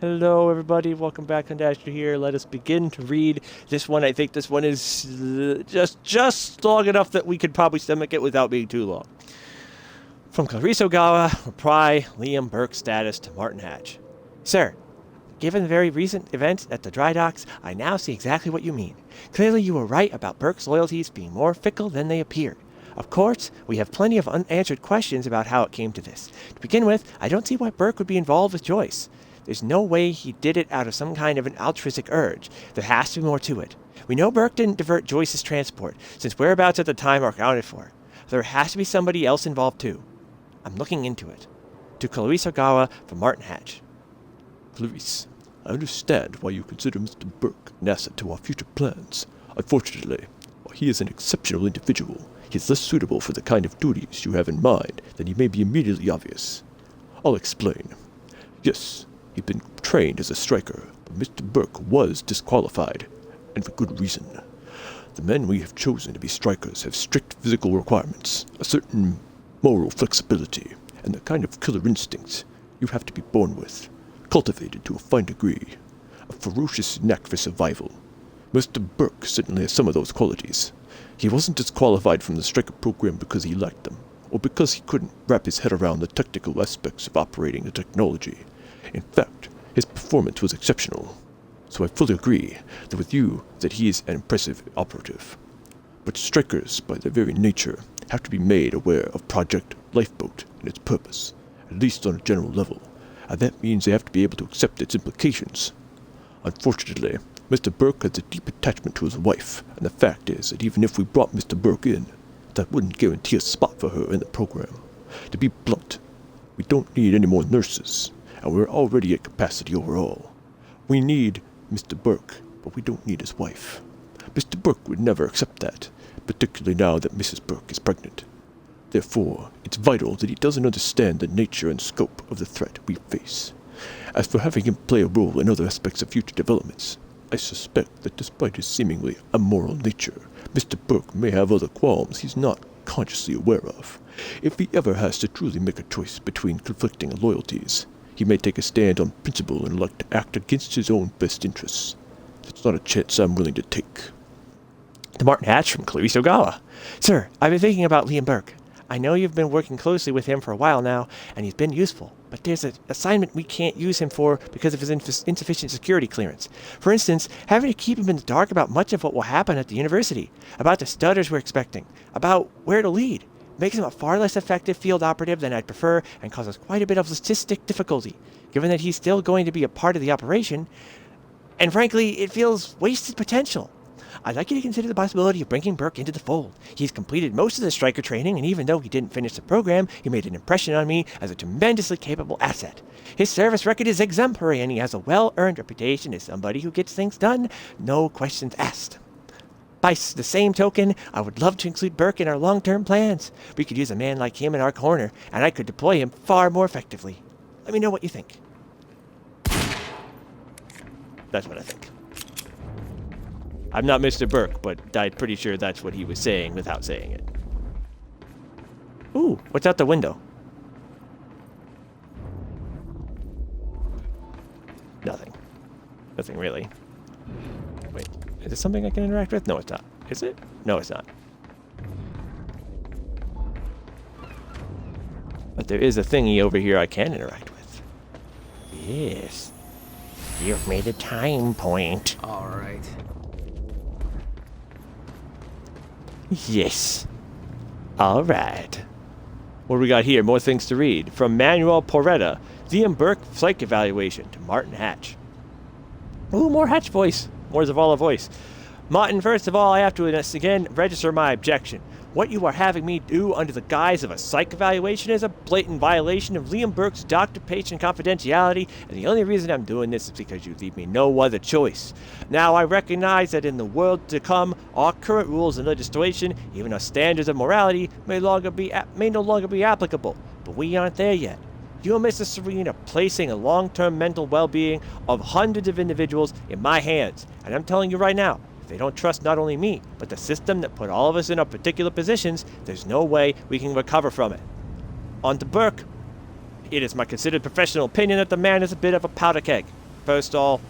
Hello, everybody. Welcome back. Condasher here. Let us begin to read this one. I think this one is just long enough that we could probably stomach it without being too long. From Clarice Ogawa, reply, Liam Burke status to Martin Hatch. Sir, given the very recent events at the dry docks, I now see exactly what you mean. Clearly you were right about Burke's loyalties being more fickle than they appeared. Of course, we have plenty of unanswered questions about how it came to this. To begin with, I don't see why Burke would be involved with Joyce. There's no way he did it out of some kind of an altruistic urge. There has to be more to it. We know Burke didn't divert Joyce's transport, since whereabouts at the time are accounted for. There has to be somebody else involved too. I'm looking into it. To Clarice Ogawa from Martin Hatch. Clarice, I understand why you consider Mr. Burke an asset to our future plans. Unfortunately, while he is an exceptional individual, he is less suitable for the kind of duties you have in mind than he may be immediately obvious. I'll explain. Yes, he'd been trained as a striker, but Mr. Burke was disqualified, and for good reason. The men we have chosen to be strikers have strict physical requirements, a certain moral flexibility, and the kind of killer instincts you have to be born with, cultivated to a fine degree, a ferocious knack for survival. Mr. Burke certainly has some of those qualities. He wasn't disqualified from the striker program because he lacked them, or because he couldn't wrap his head around the technical aspects of operating the technology. In fact, his performance was exceptional, so I fully agree with you that he is an impressive operative. But strikers, by their very nature, have to be made aware of Project Lifeboat and its purpose, at least on a general level, and that means they have to be able to accept its implications. Unfortunately, Mr. Burke has a deep attachment to his wife, and the fact is that even if we brought Mr. Burke in, that wouldn't guarantee a spot for her in the program. To be blunt, we don't need any more nurses, and we're already at capacity overall. We need Mr. Burke, but we don't need his wife. Mr. Burke would never accept that, particularly now that Mrs. Burke is pregnant. Therefore, it's vital that he doesn't understand the nature and scope of the threat we face. As for having him play a role in other aspects of future developments, I suspect that despite his seemingly immoral nature, Mr. Burke may have other qualms he's not consciously aware of. If he ever has to truly make a choice between conflicting loyalties, he may take a stand on principle and elect to act against his own best interests. That's not a chance I'm willing to take. To Martin Hatch from Clarice Ogawa. Sir, I've been thinking about Liam Burke. I know you've been working closely with him for a while now, and he's been useful, but there's an assignment we can't use him for because of his insufficient security clearance. For instance, having to keep him in the dark about much of what will happen at the university, about the stutters we're expecting, about where to lead. Makes him a far less effective field operative than I'd prefer and causes quite a bit of logistic difficulty, given that he's still going to be a part of the operation, and frankly, it feels wasted potential. I'd like you to consider the possibility of bringing Burke into the fold. He's completed most of the striker training, and even though he didn't finish the program, he made an impression on me as a tremendously capable asset. His service record is exemplary, and he has a well-earned reputation as somebody who gets things done, no questions asked. By the same token, I would love to include Burke in our long-term plans. We could use a man like him in our corner, and I could deploy him far more effectively. Let me know what you think. That's what I think. I'm not Mr. Burke, but I'm pretty sure that's what he was saying without saying it. Ooh, what's out the window? Nothing. Nothing really. Wait, is this something I can interact with? No, it's not. Is it? No, it's not. But there is a thingy over here I can interact with. Yes. You've made a time point. All right. Yes. All right. What do we got here? More things to read. From Manuel Porretta, Liam Burke Psych Evaluation to Martin Hatch. Ooh, more Hatch voice. More Zavala voice. Martin, first of all, I have to again register my objection. What you are having me do under the guise of a psych evaluation is a blatant violation of Liam Burke's doctor-patient confidentiality, and the only reason I'm doing this is because you leave me no other choice. Now, I recognize that in the world to come, our current rules and legislation, even our standards of morality, may no longer be applicable, but we aren't there yet. You and Mr. Serene are placing the long-term mental well-being of hundreds of individuals in my hands, and I'm telling you right now, if they don't trust not only me, but the system that put all of us in our particular positions, there's no way we can recover from it. On to Burke. It is my considered professional opinion that the man is a bit of a powder keg. First of all,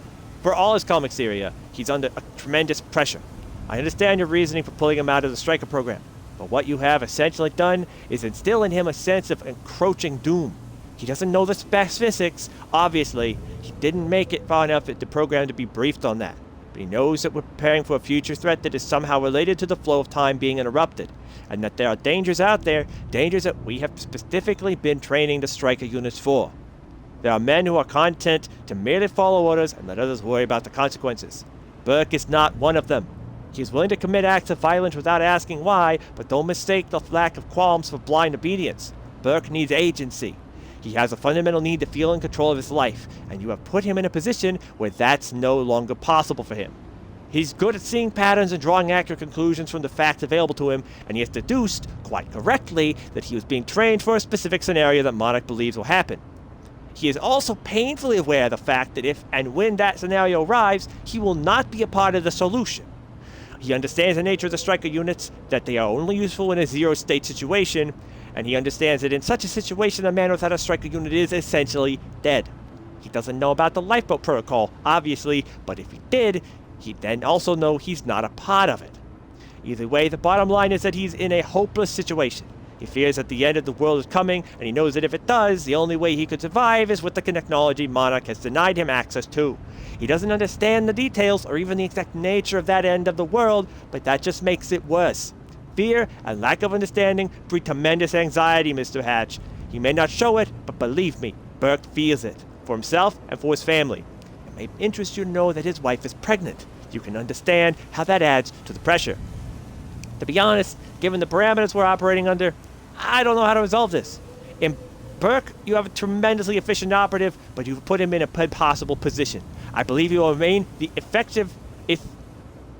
for all his calm exterior, he's under a tremendous pressure. I understand your reasoning for pulling him out of the striker program, but what you have essentially done is instill in him a sense of encroaching doom. He doesn't know the specifics. Obviously, he didn't make it far enough at the program to be briefed on that. But he knows that we're preparing for a future threat that is somehow related to the flow of time being interrupted, and that there are dangers out there, dangers that we have specifically been training the striker units for. There are men who are content to merely follow orders and let others worry about the consequences. Burke is not one of them. He is willing to commit acts of violence without asking why, but don't mistake the lack of qualms for blind obedience. Burke needs agency. He has a fundamental need to feel in control of his life, and you have put him in a position where that's no longer possible for him. He's good at seeing patterns and drawing accurate conclusions from the facts available to him, and he has deduced, quite correctly, that he was being trained for a specific scenario that Monarch believes will happen. He is also painfully aware of the fact that if and when that scenario arrives, he will not be a part of the solution. He understands the nature of the striker units, that they are only useful in a zero-state situation, and he understands that in such a situation, a man without a striker unit is essentially dead. He doesn't know about the lifeboat protocol, obviously, but if he did, he'd then also know he's not a part of it. Either way, the bottom line is that he's in a hopeless situation. He fears that the end of the world is coming, and he knows that if it does, the only way he could survive is with the technology Monarch has denied him access to. He doesn't understand the details or even the exact nature of that end of the world, but that just makes it worse. Fear and lack of understanding breed tremendous anxiety, Mr. Hatch. He may not show it, but believe me, Burke feels it, for himself and for his family. It may interest you to know that his wife is pregnant. You can understand how that adds to the pressure. To be honest, given the parameters we're operating under, I don't know how to resolve this. In Burke, you have a tremendously efficient operative, but you've put him in an impossible position. I believe he will remain the effective?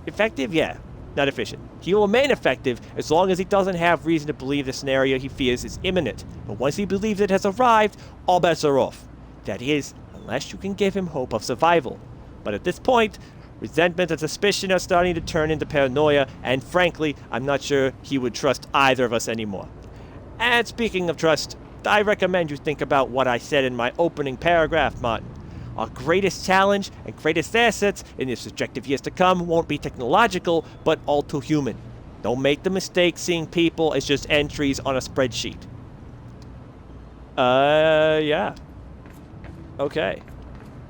Yeah, not efficient. He will remain effective as long as he doesn't have reason to believe the scenario he fears is imminent. But once he believes it has arrived, all bets are off. That is, unless you can give him hope of survival. But at this point, resentment and suspicion are starting to turn into paranoia, and frankly, I'm not sure he would trust either of us anymore. And speaking of trust, I recommend you think about what I said in my opening paragraph, Martin. Our greatest challenge and greatest assets in the subjective years to come won't be technological, but all too human. Don't make the mistake seeing people as just entries on a spreadsheet. Yeah. Okay.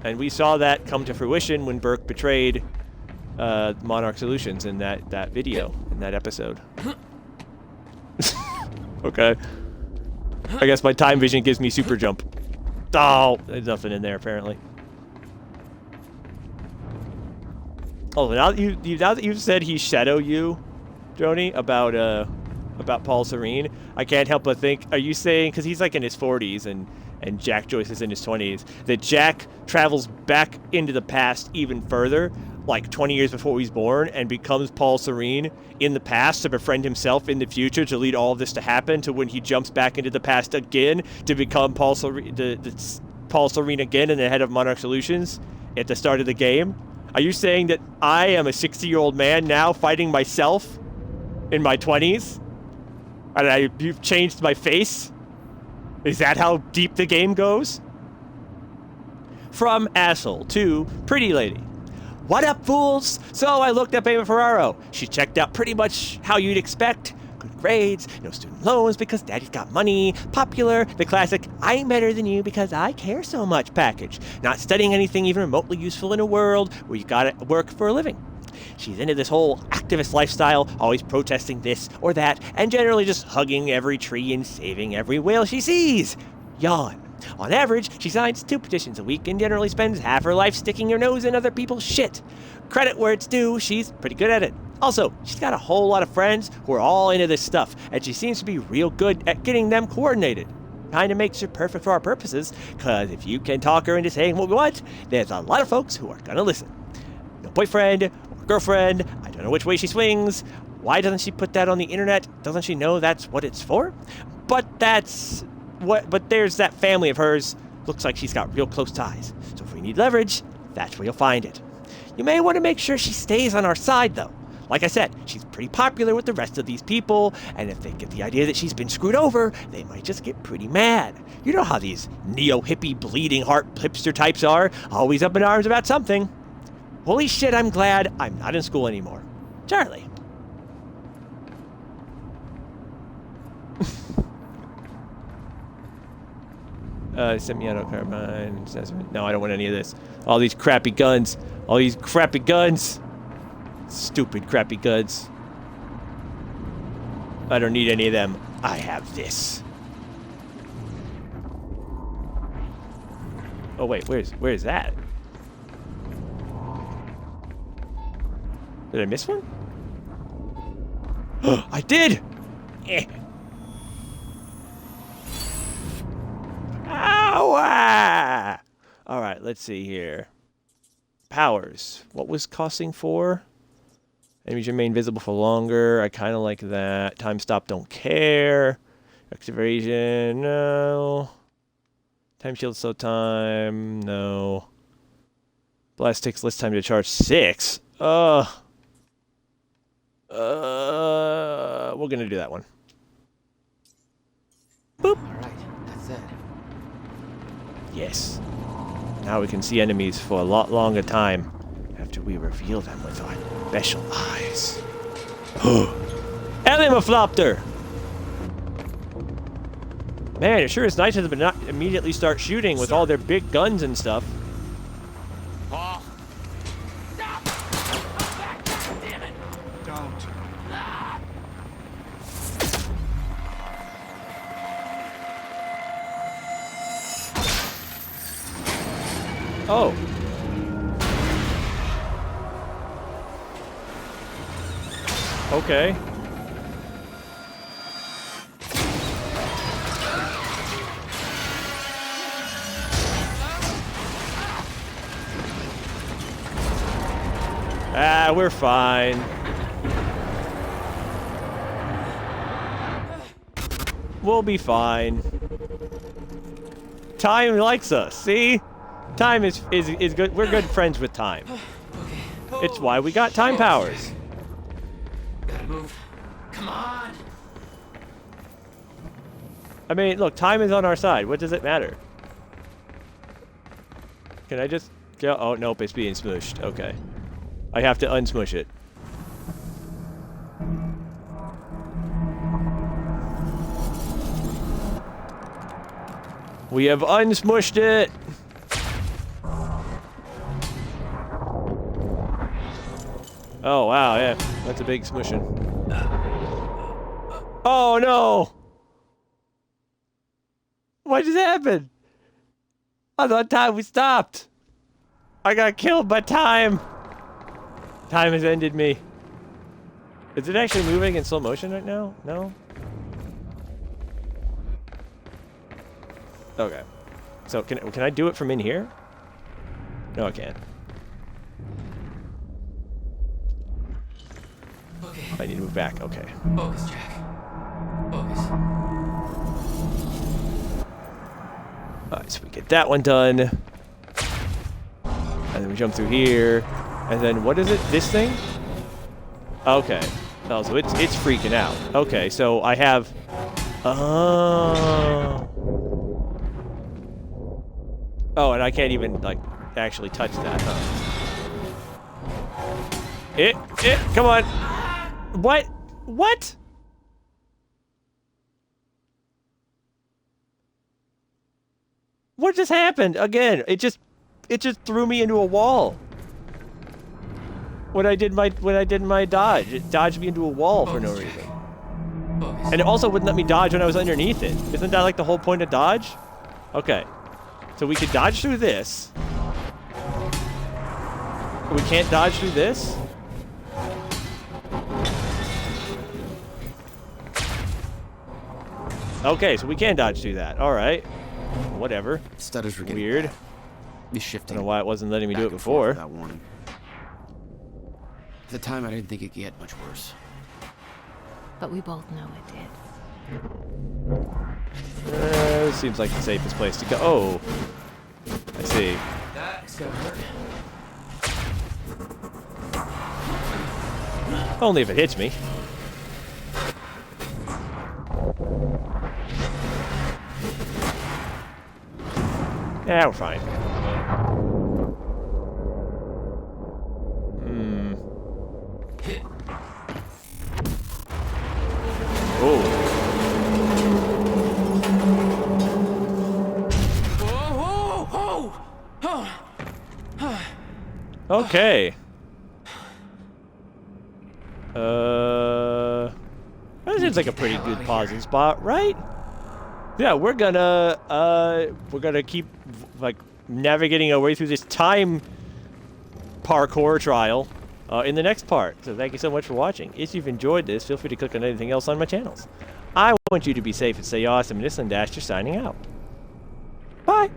And we saw that come to fruition when Burke betrayed Monarch Solutions in that video, in that episode. Okay. I guess my time vision gives me super jump. Oh, there's nothing in there apparently. Oh, now that you've said he shadow you, Joni, about Paul Serene, I can't help but think, are you saying, because he's like in his 40s and Jack Joyce is in his 20s, that Jack travels back into the past even further, like 20 years before he's born, and becomes Paul Serene in the past to befriend himself in the future to lead all of this to happen, to when he jumps back into the past again to become Paul Serene, Paul Serene again and the head of Monarch Solutions at the start of the game? Are you saying that I am a 60-year-old man now fighting myself in my 20s? And you've changed my face? Is that how deep the game goes? From asshole to pretty lady. What up, fools? So I looked up Ava Ferraro. She checked out pretty much how you'd expect. Good grades, no student loans because daddy's got money, popular, the classic I'm better than you because I care so much package. Not studying anything even remotely useful in a world where you gotta work for a living. She's into this whole activist lifestyle, always protesting this or that, and generally just hugging every tree and saving every whale she sees. Yawn. On average, she signs 2 petitions a week and generally spends half her life sticking her nose in other people's shit. Credit where it's due, she's pretty good at it. Also, she's got a whole lot of friends who are all into this stuff, and she seems to be real good at getting them coordinated. Kinda makes her perfect for our purposes, cause if you can talk her into saying what we want, there's a lot of folks who are gonna listen. No boyfriend, or girlfriend, I don't know which way she swings. Why doesn't she put that on the internet? Doesn't she know that's what it's for? But there's that family of hers. Looks like she's got real close ties. So if we need leverage, that's where you'll find it. You may want to make sure she stays on our side, though. Like I said, she's pretty popular with the rest of these people, and if they get the idea that she's been screwed over, they might just get pretty mad. You know how these neo-hippie, bleeding heart hipster types are, always up in arms about something. Holy shit, I'm glad I'm not in school anymore. Charlie. Semi-auto carbine. No, I don't want any of this. All these crappy guns. All these crappy guns. Stupid crappy guns. I don't need any of them. I have this. Oh wait, where's that? Did I miss one? I did! Eh. Ow! Alright, let's see here. Powers. What was costing for? Enemies remain visible for longer. I kind of like that. Time stop, don't care. Activation, no. Time shield, slow time, no. Blast takes less time to charge. 6? We're gonna do that one. Boop. Alright, that's it. Yes. Now we can see enemies for a lot longer time after we reveal them with our special eyes. Elimaflopter! Man, it sure is nice of them to not immediately start shooting with all their big guns and stuff. Paul! Stop! Come back, damn it! Don't. Oh. Okay. Ah, we're fine. We'll be fine. Time likes us, see? Time is good. We're good friends with time. It's why we got time powers. Gotta move. Come on! I mean, look, time is on our side. What does it matter? Can I just go? Oh, nope, it's being smooshed. Okay. I have to unsmush it. We have unsmushed it! Oh, wow, yeah. That's a big smushing. Oh, no! What just happened? I thought time was stopped. I got killed by time. Time has ended me. Is it actually moving in slow motion right now? No? Okay. So can I do it from in here? No, I can't. Okay. I need to move back. Okay. Focus, Jack. Focus. Alright, so we get that one done. And then we jump through here. And then what is it? This thing? Okay. Oh, so it's freaking out. Okay, so I have... Oh. Oh, and I can't even, like, actually touch that, huh? Come on! What? What? What just happened? Again, it just threw me into a wall. When I did my dodge, it dodged me into a wall for no reason. And it also wouldn't let me dodge when I was underneath it. Isn't that like the whole point of dodge? Okay. So we could dodge through this. We can't dodge through this? Okay, so we can dodge through that. Alright. Whatever. Stutters were getting Weird. Be shifting. I don't know why it wasn't letting me do back it and forth before. without warning. At the time, I didn't think it could get much worse. But we both know it did. This seems like the safest place to go. Oh. I see. That's gonna hurt. Only if it hits me. Yeah, we're fine. Oh. Whoa, whoa, whoa! Okay. That seems like a pretty good pausing spot, right? Yeah, we're gonna keep like navigating our way through this time parkour trial in the next part. So thank you so much for watching. If you've enjoyed this, feel free to click on anything else on my channels. I want you to be safe and stay awesome, and this is Dasher signing out. Bye!